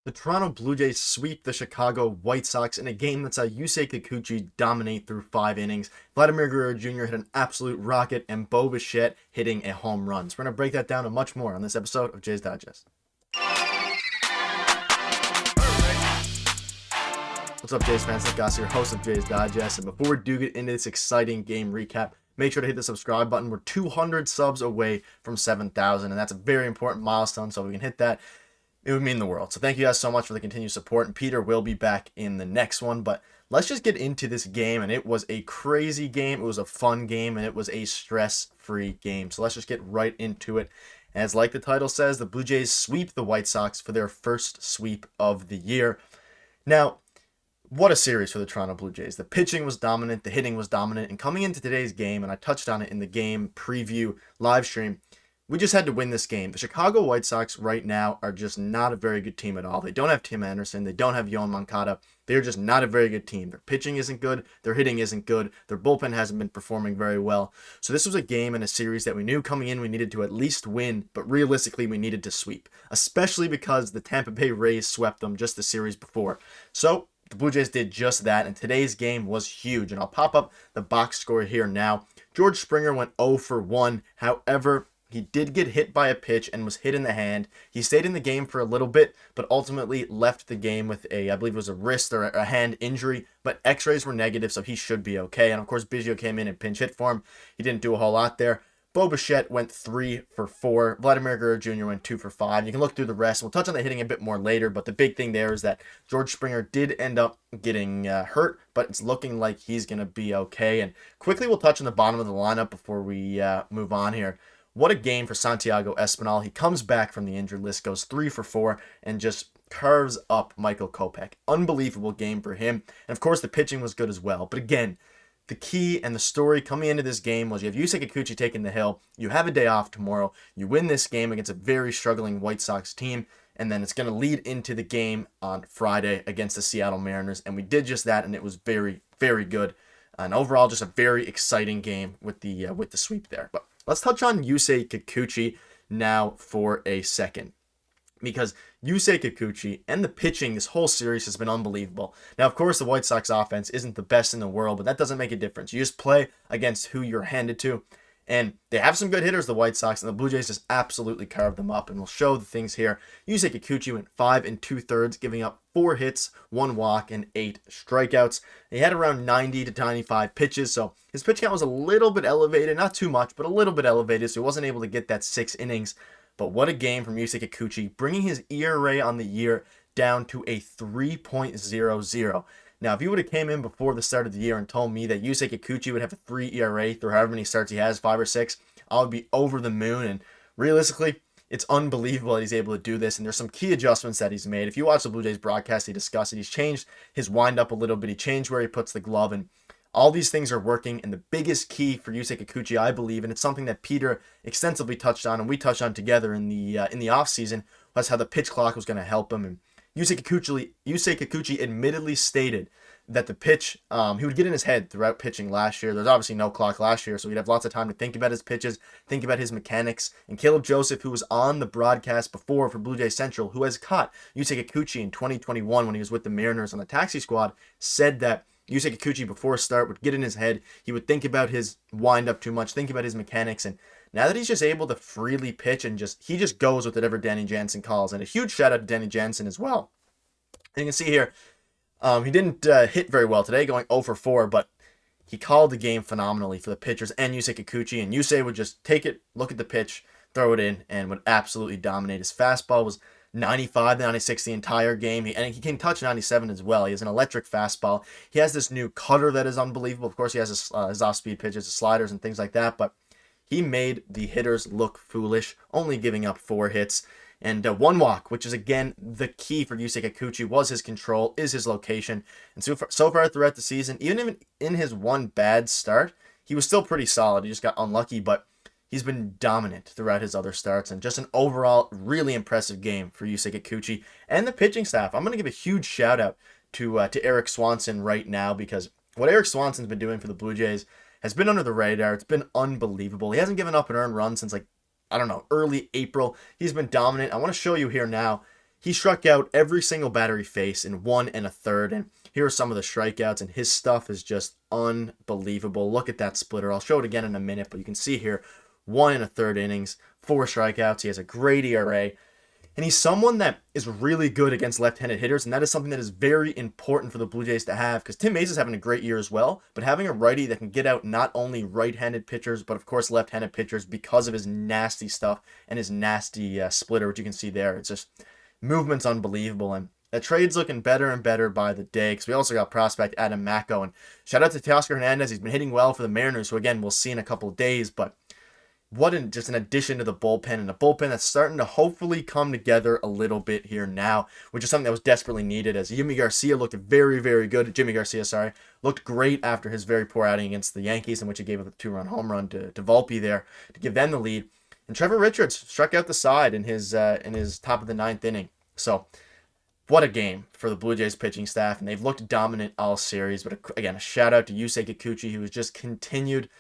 The Toronto Blue Jays sweep the Chicago White Sox in a game that saw Yusei Kikuchi dominate through 5 innings. Vladimir Guerrero Jr. hit an absolute rocket, and Bichette hitting a home run. So we're going to break that down and much more on this episode of Jays Digest. What's up, Jays fans? It's Gosse, your host of Jays Digest. And before we do get into this exciting game recap, make sure to hit the subscribe button. We're 200 subs away from 7,000, and that's a very important milestone. So if we can hit that, it would mean the world. So thank you guys so much for the continued support, and Peter will be back in the next one. But let's just get into this game, and it was a crazy game. It was a fun game, and it was a stress-free game. So let's just get right into it. As like the title says, the Blue Jays sweep the White Sox for their first sweep of the year. Now, what a series for the Toronto Blue Jays. The pitching was dominant, the hitting was dominant, and coming into today's game, and I touched on it in the game preview live stream, we just had to win this game. The Chicago White Sox right now are just not a very good team at all. They don't have Tim Anderson. They don't have Yoan Moncada. They're just not a very good team. Their pitching isn't good. Their hitting isn't good. Their bullpen hasn't been performing very well. So this was a game and a series that we knew coming in we needed to at least win, but realistically we needed to sweep, especially because the Tampa Bay Rays swept them just the series before. So the Blue Jays did just that, and today's game was huge. And I'll pop up the box score here now. George Springer went 0 for 1. However, he did get hit by a pitch and was hit in the hand. He stayed in the game for a little bit, but ultimately left the game with I believe it was a wrist or a hand injury, but x-rays were negative, so he should be okay. And of course, Bichette came in and pinch hit for him. He didn't do a whole lot there. Bichette went 3 for 4. Vladimir Guerrero Jr. went 2 for 5. You can look through the rest. We'll touch on the hitting a bit more later, but the big thing there is that George Springer did end up getting hurt, but it's looking like he's going to be okay. And quickly, we'll touch on the bottom of the lineup before we move on here. What a game for Santiago Espinal. He comes back from the injured list, goes 3 for 4, and just carves up Michael Kopech. Unbelievable game for him. And of course, the pitching was good as well. But again, the key and the story coming into this game was you have Yusei Kikuchi taking the hill. You have a day off tomorrow. You win this game against a very struggling White Sox team. And then it's going to lead into the game on Friday against the Seattle Mariners. And we did just that, and it was very, very good. And overall, just a very exciting game with the sweep there. But let's touch on Yusei Kikuchi now for a second, because Yusei Kikuchi and the pitching this whole series has been unbelievable. Now, of course, the White Sox offense isn't the best in the world, but that doesn't make a difference. You just play against who you're handed to, and they have some good hitters, the White Sox, and the Blue Jays just absolutely carved them up, and we'll show the things here. Yusei Kikuchi went 5 2/3, giving up 4 hits, 1 walk, and 8 strikeouts. He had around 90 to 95 pitches, so his pitch count was a little bit elevated, not too much, but a little bit elevated, so he wasn't able to get that 6 innings. But what a game from Yusei Kikuchi, bringing his ERA on the year down to a 3.00. Now, if you would have came in before the start of the year and told me that Yusei Kikuchi would have a 3 ERA through however many starts he has, 5 or 6, I would be over the moon. And realistically, it's unbelievable that he's able to do this. And there's some key adjustments that he's made. If you watch the Blue Jays broadcast, he discussed it. He's changed his windup a little bit. He changed where he puts the glove, and all these things are working. And the biggest key for Yusei Kikuchi, I believe, and it's something that Peter extensively touched on, and we touched on together in the offseason, was how the pitch clock was going to help him. And Yusei Kikuchi admittedly stated that the pitch, he would get in his head throughout pitching last year. There's obviously no clock last year, so he'd have lots of time to think about his pitches, think about his mechanics. And Caleb Joseph, who was on the broadcast before for Blue Jay Central, who has caught Yusei Kikuchi in 2021 when he was with the Mariners on the taxi squad, said that Yusei Kikuchi before a start would get in his head. He would think about his windup too much, think about his mechanics, and now that he's just able to freely pitch and he just goes with whatever Danny Jansen calls. And a huge shout out to Danny Jansen as well. And you can see here, he didn't hit very well today, going 0 for 4, but he called the game phenomenally for the pitchers and Yusei Kikuchi. And Yusei would just take it, look at the pitch, throw it in, and would absolutely dominate. His fastball was 95 to 96 the entire game, and he can touch 97 as well. He has an electric fastball. He has this new cutter that is unbelievable. Of course, he has his off-speed pitches, his sliders, and things like that, but he made the hitters look foolish, only giving up 4 hits. And 1 walk, which is, again, the key for Yusei Kikuchi, was his control, is his location. And so far throughout the season, even in his 1 bad start, he was still pretty solid. He just got unlucky, but he's been dominant throughout his other starts. And just an overall really impressive game for Yusei Kikuchi and the pitching staff. I'm going to give a huge shout-out to Eric Swanson right now, because what Eric Swanson's been doing for the Blue Jays has been under the radar. It's been unbelievable. He hasn't given up an earned run since, early April. He's been dominant. I want to show you here now he struck out every single batter he faced in 1 1/3, and here are some of the strikeouts, and his stuff is just unbelievable. Look at that splitter. I'll show it again in a minute, but you can see here, 1 1/3 innings, 4 strikeouts. He has a great ERA. And he's someone that is really good against left-handed hitters, and that is something that is very important for the Blue Jays to have, because Tim Mayza is having a great year as well, but having a righty that can get out not only right-handed pitchers, but of course left-handed pitchers because of his nasty stuff and his nasty splitter, which you can see there. It's just, movement's unbelievable, and the trade's looking better and better by the day, because we also got prospect Adam Macko, and shout out to Teoscar Hernandez. He's been hitting well for the Mariners, who again, we'll see in a couple of days, but just an addition to the bullpen, and a bullpen that's starting to hopefully come together a little bit here now, which is something that was desperately needed, as Jimmy Garcia looked very, very good. Jimmy Garcia, looked great after his very poor outing against the Yankees, in which he gave up a 2-run home run to Volpe there to give them the lead. And Trevor Richards struck out the side in his top of the 9th inning. So what a game for the Blue Jays pitching staff, and they've looked dominant all series. But again, a shout out to Yusei Kikuchi, who has just continued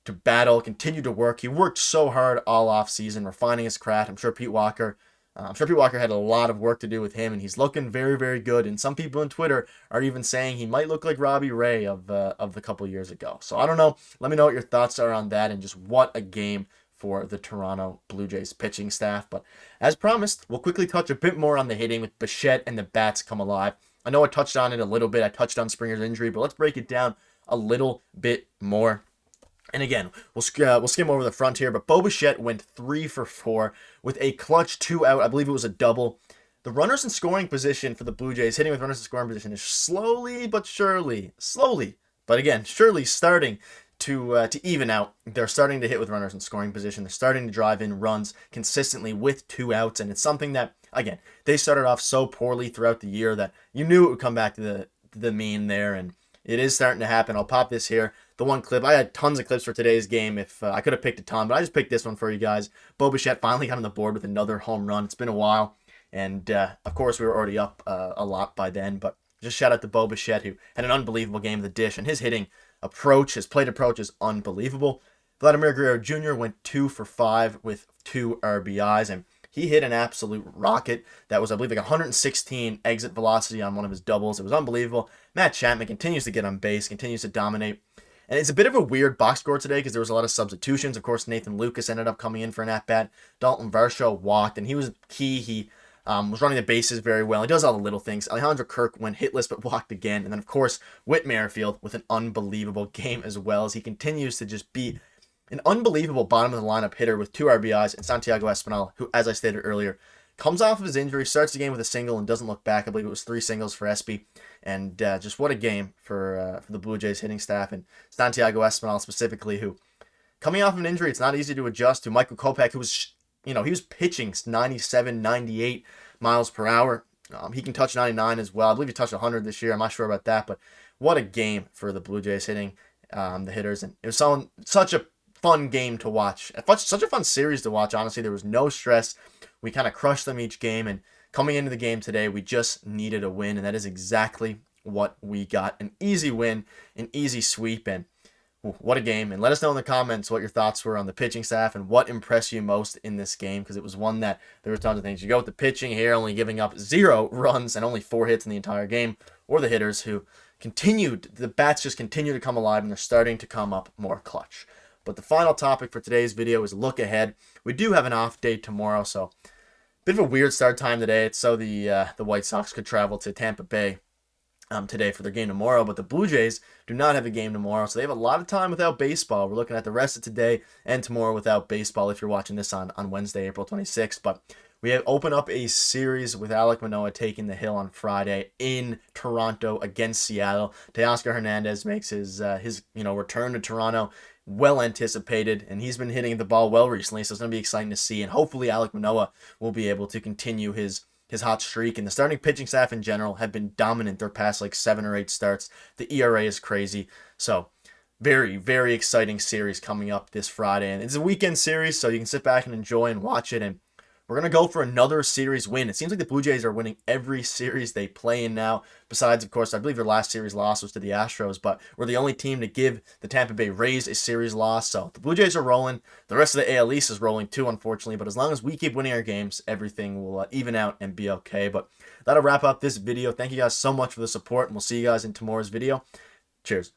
to battle, continue to work. He worked so hard all off season, refining his craft. I'm sure Pete Walker had a lot of work to do with him, and he's looking very, very good. And some people on Twitter are even saying he might look like Robbie Ray of the couple years ago. So I don't know. Let me know what your thoughts are on that, and just what a game for the Toronto Blue Jays pitching staff. But as promised, we'll quickly touch a bit more on the hitting with Bichette and the bats come alive. I know I touched on it a little bit. I touched on Springer's injury, but let's break it down a little bit more. And again, we'll skim over the front here, but Bo Bichette went 3 for 4 with a clutch 2-out. I believe it was a double. The runners in scoring position for the Blue Jays, hitting with runners in scoring position, is slowly, but again, surely starting to even out. They're starting to hit with runners in scoring position. They're starting to drive in runs consistently with 2 outs, and it's something that, again, they started off so poorly throughout the year that you knew it would come back to the mean there, and it is starting to happen. I'll pop this here. The one clip. I had tons of clips for today's game. If I could have picked a ton, but I just picked this one for you guys. Bo Bichette finally got on the board with another home run. It's been a while. And, of course, we were already up a lot by then. But just shout out to Bo Bichette, who had an unbelievable game of the dish. And his hitting approach, his plate approach is unbelievable. Vladimir Guerrero Jr. went 2 for 5 with 2 RBIs. And he hit an absolute rocket that was, I believe, like 116 exit velocity on one of his doubles. It was unbelievable. Matt Chapman continues to get on base, continues to dominate. And it's a bit of a weird box score today because there was a lot of substitutions. Of course, Nathan Lucas ended up coming in for an at-bat. Dalton Varsho walked, and he was key. He was running the bases very well. He does all the little things. Alejandro Kirk went hitless but walked again. And then, of course, Whit Merrifield with an unbelievable game as well, as he continues to just be an unbelievable bottom-of-the-lineup hitter with 2 RBIs. And Santiago Espinal, who, as I stated earlier, comes off of his injury, starts the game with a single, and doesn't look back. I believe it was 3 singles for Espy. And just what a game for the Blue Jays hitting staff. And Santiago Espinal specifically, who, coming off of an injury, it's not easy to adjust to. Michael Kopech, who was, he was pitching 97, 98 miles per hour. He can touch 99 as well. I believe he touched 100 this year. I'm not sure about that. But what a game for the Blue Jays hitting the hitters. And it was such a fun game to watch. Such a fun series to watch, honestly. There was no stress. We kind of crushed them each game, and coming into the game today, we just needed a win, and that is exactly what we got. An easy win, an easy sweep, and what a game. And let us know in the comments what your thoughts were on the pitching staff and what impressed you most in this game, because it was one that there were tons of things. You go with the pitching here, only giving up 0 runs and only 4 hits in the entire game, or the hitters who the bats just continue to come alive, and they're starting to come up more clutch. But the final topic for today's video is look ahead. We do have an off day tomorrow, so bit of a weird start time today. It's so the White Sox could travel to Tampa Bay today for their game tomorrow, but the Blue Jays do not have a game tomorrow, so they have a lot of time without baseball. We're looking at the rest of today and tomorrow without baseball if you're watching this on Wednesday, April 26th. But we have opened up a series with Alek Manoah taking the hill on Friday in Toronto against Seattle. Teoscar Hernandez makes his return to Toronto. Well anticipated, and he's been hitting the ball well recently, so it's going to be exciting to see, and hopefully Alek Manoah will be able to continue his hot streak. And the starting pitching staff in general have been dominant their past 7 or 8 starts. The ERA is crazy, so very, very exciting series coming up this Friday, and it's a weekend series, so you can sit back and enjoy and watch it. And we're going to go for another series win. It seems like the Blue Jays are winning every series they play in now. Besides, of course, I believe their last series loss was to the Astros, but we're the only team to give the Tampa Bay Rays a series loss. So the Blue Jays are rolling. The rest of the AL East is rolling too, unfortunately. But as long as we keep winning our games, everything will even out and be okay. But that'll wrap up this video. Thank you guys so much for the support, and we'll see you guys in tomorrow's video. Cheers.